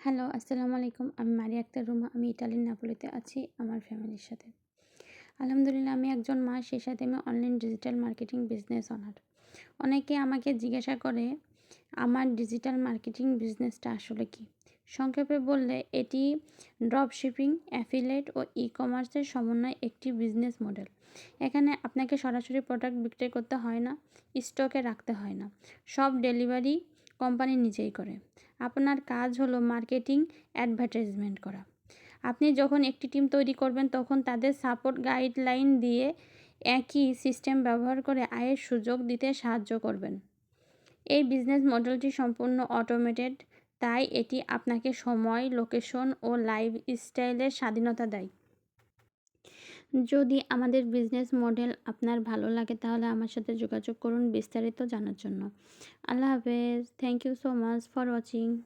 Hello, আসসালামু আলাইকুম। আমি মারিয়া আক্তার রুমা। আমি ইতালির নাপোলিতে আছি আমার ফ্যামিলির সাথে। আলহামদুলিল্লাহ আমি একজন মা, সেই সাথে আমি online digital marketing business owner. অনেকে আমাকে জিজ্ঞাসা করে আমার ডিজিটাল মার্কেটিং বিজনেসটা আসলে কী? সংক্ষেপে বললে এটি ড্রপ শিপিং, অ্যাফিলিয়েট ও ই-কমার্সের সমন্বয়ে একটি বিজনেস মডেল। এখানে আপনাকে সরাসরি প্রোডাক্ট বিক্রি করতে হয় না, স্টকে রাখতে হয় না। সব ডেলিভারি কোম্পানি নিজেই করে। আপনার কাজ হলো মার্কেটিং, অ্যাডভার্টাইজমেন্ট করা। আপনি যখন একটি টিম তৈরি করবেন তখন তাদের সাপোর্ট গাইডলাইন দিয়ে একই সিস্টেম ব্যবহার করে আয়ের সুযোগ দিতে সাহায্য করবেন। এই বিজনেস মডেলটি সম্পূর্ণ অটোমেটেড, তাই এটি আপনাকে সময়, লোকেশন ও লাইফস্টাইলের স্বাধীনতা দেয়। যদি আমাদের বিজনেস মডেল আপনার ভালো লাগে তাহলে আমার সাথে যোগাযোগ করুন বিস্তারিত জানার জন্য। আল্লাহ হাফেজ। Thank you so much for watching.